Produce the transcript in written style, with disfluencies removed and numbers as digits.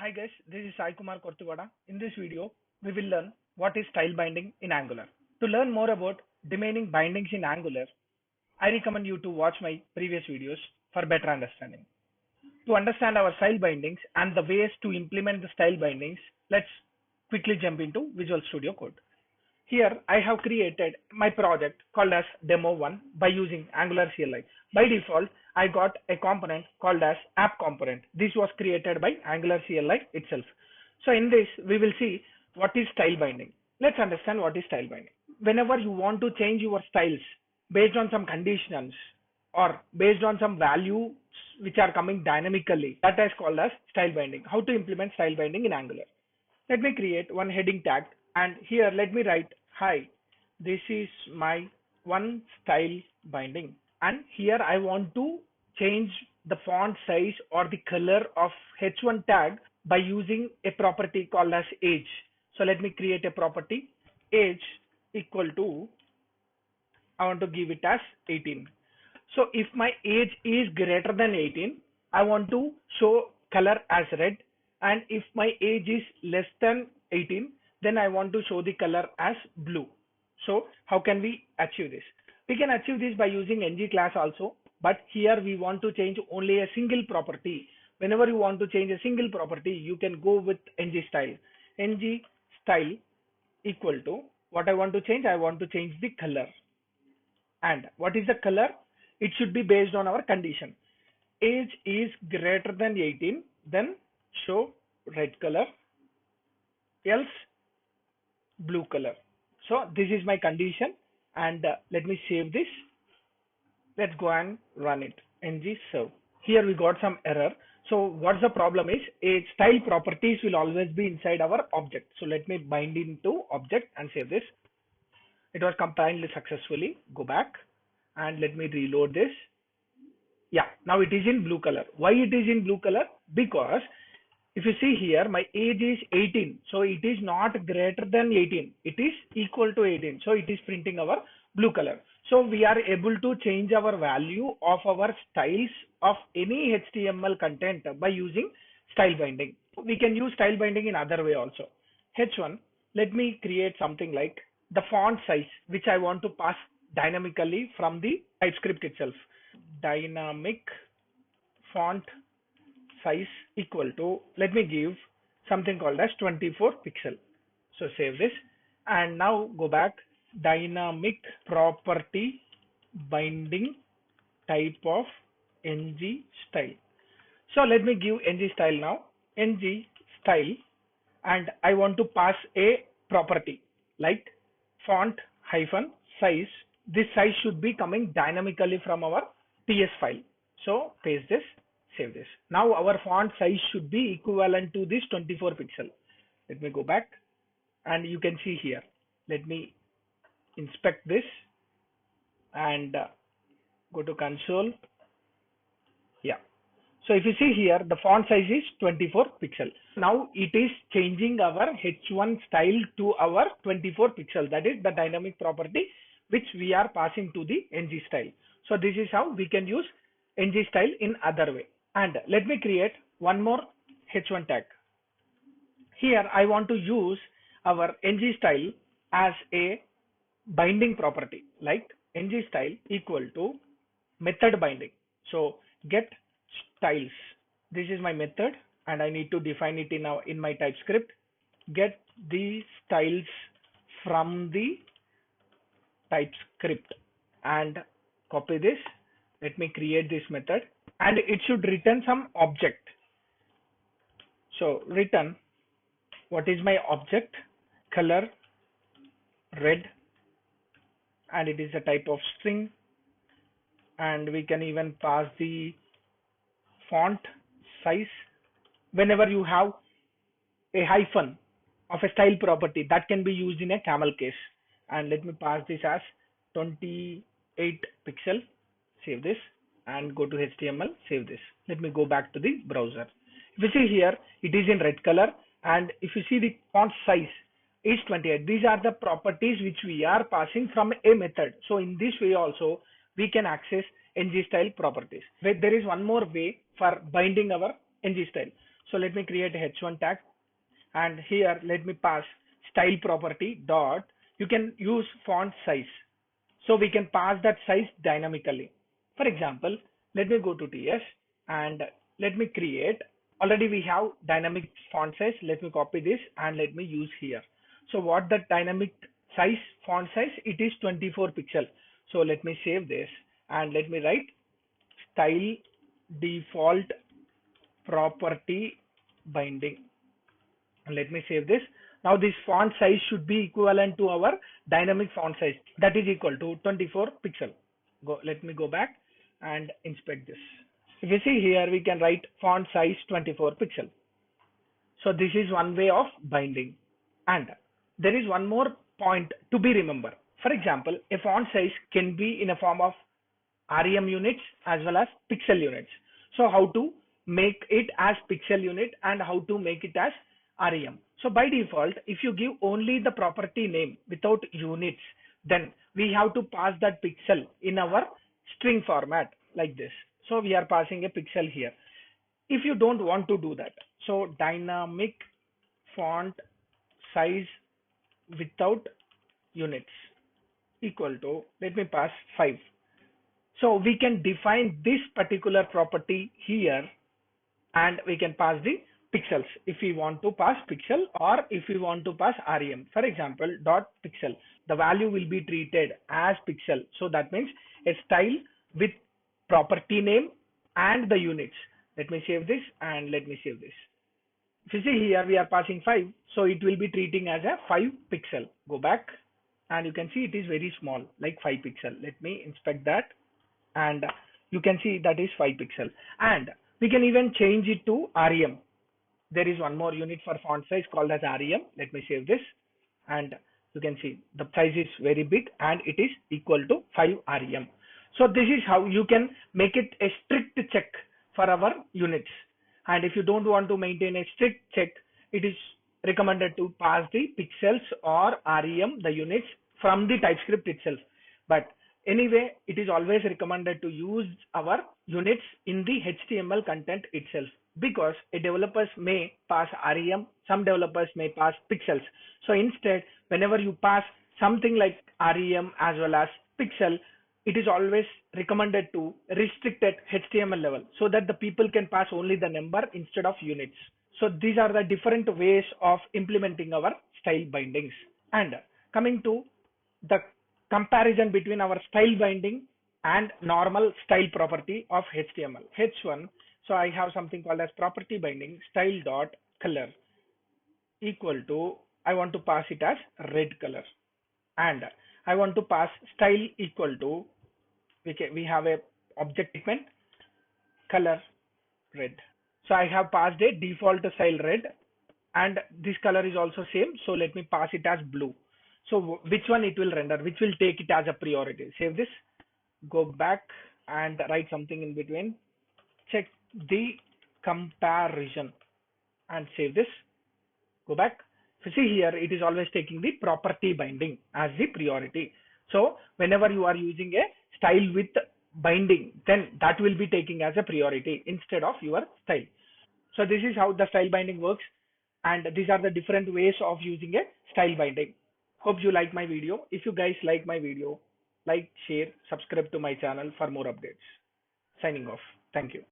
Hi guys, this is Sai Kumar Kortuvada. In this video, we will learn what is style binding in Angular. To learn more about defining bindings in Angular, I recommend you to watch my previous videos for better understanding. To understand our style bindings and the ways to implement the style bindings, let's quickly jump into Visual Studio Code. Here I have created my project called as demo1 by using Angular CLI. By default, I got a component called as app component. This was created by Angular CLI itself. So in this, we will see what is style binding. Let's understand what is style binding. Whenever you want to change your styles based on some conditions or based on some values which are coming dynamically, that is called as style binding. How to implement style binding in Angular? Let me create one heading tag and here let me write, hi, this is my one style binding, and here I want to change the font size or the color of h1 tag by using a property called as age. So let me create a property, age equal to, I want to give it as 18. So if my age is greater than 18, I want to show color as red, and if my age is less than 18, then I want to show the color as blue. So how can we achieve this? We can achieve this by using ng class also, but here we want to change only a single property. Whenever you want to change a single property, you can go with ng style. Ng style equal to, what I want to change? I want to change the color. And what is the color? It should be based on our condition. Age is greater than 18, then show red color, else blue color. So this is my condition, and let me save this. Let's go and run it. Ng serve. Here we got some error. So what's the problem is, a style properties will always be inside our object. So let me bind into object and save this. It was compiled successfully. Go back and let me reload this. Yeah, now it is in blue color. Why it is in blue color? Because if you see here, my age is 18. So it is not greater than 18. It is equal to 18. So it is printing our blue color. So we are able to change our value of our styles of any HTML content by using style binding. We can use style binding in other way also. H1, let me create something like the font size, which I want to pass dynamically from the TypeScript itself. Dynamic font size equal to, let me give something called as 24 pixel. So save this and now go back, dynamic property binding type of ng style. So let me give ng style now, ng style, and I want to pass a property like font hyphen size. This size should be coming dynamically from our TS file. So paste this, save this. Now our font size should be equivalent to this 24 pixel. Let me go back and you can see here. Let me inspect this and go to console. Yeah. So if you see here, the font size is 24 pixel. Now it is changing our H1 style to our 24 pixel. That is the dynamic property which we are passing to the ng style. So this is how we can use ng style in other way. And let me create one more H1 tag. Here I want to use our ng style as a binding property, like ng style equal to method binding. So get styles. This is my method and I need to define it in my TypeScript. Get the styles from the TypeScript and copy this. Let me create this method and it should return some object. So return, what is my object? Color red, and it is a type of string, and we can even pass the font size. Whenever you have a hyphen of a style property, that can be used in a camel case. And let me pass this as 28 pixel. Save this and go to HTML. Save this. Let me go back to the browser. If you see here, it is in red color, and if you see the font size is 28. These are the properties which we are passing from a method. So in this way also we can access ng style properties. But there is one more way for binding our ng style. So let me create a h1 tag, and here let me pass style property dot. You can use font size, so we can pass that size dynamically. For example, let me go to TS and let me create. Already we have dynamic font size. Let me copy this and let me use here. So what the dynamic size font size? It is 24 pixel. So let me save this and let me write style default property binding. And let me save this. Now this font size should be equivalent to our dynamic font size, that is equal to 24 pixel. Let me go back and inspect this. If you see here, we can write font size 24 pixel. So this is one way of binding. And there is one more point to be remembered. For example, a font size can be in a form of REM units as well as pixel units. So how to make it as pixel unit and how to make it as REM. So by default, if you give only the property name without units, then we have to pass that pixel in our string format like this. So we are passing a pixel here. If you don't want to do that, so dynamic font size without units equal to, let me pass 5. So we can define this particular property here and we can pass the pixels if we want to pass pixel or if we want to pass REM. For example, dot pixel, the value will be treated as pixel. So that means a style with property name and the units. Let me save this and let me save this. If you see here, we are passing 5, so it will be treating as a 5 pixel. Go back and you can see it is very small, like 5 pixel. Let me inspect that and you can see that is 5 pixel. And we can even change it to REM. There is one more unit for font size called as REM. Let me save this and you can see the size is very big and it is equal to 5 REM. So this is how you can make it a strict check for our units. And if you don't want to maintain a strict check, it is recommended to pass the pixels or REM, the units, from the TypeScript itself. But anyway, it is always recommended to use our units in the HTML content itself, because a developers may pass REM, some developers may pass pixels. So instead, whenever you pass something like REM as well as pixel, it is always recommended to restrict at HTML level so that the people can pass only the number instead of units. So these are the different ways of implementing our style bindings. And coming to the comparison between our style binding and normal style property of HTML. H1, so I have something called as property binding style dot color equal to, I want to pass it as red color, and I want to pass style equal to, we have a object statement color red. So I have passed a default style red and this color is also same. So let me pass it as blue. So which one it will render, which will take it as a priority. Save this, go back and write something in between. Check the comparison and save this. Go back. So see here, it is always taking the property binding as the priority. So whenever you are using a style with binding, then that will be taking as a priority instead of your style. So this is how the style binding works. And these are the different ways of using a style binding. Hope you like my video. If you guys like my video, like, share, subscribe to my channel for more updates. Signing off. Thank you.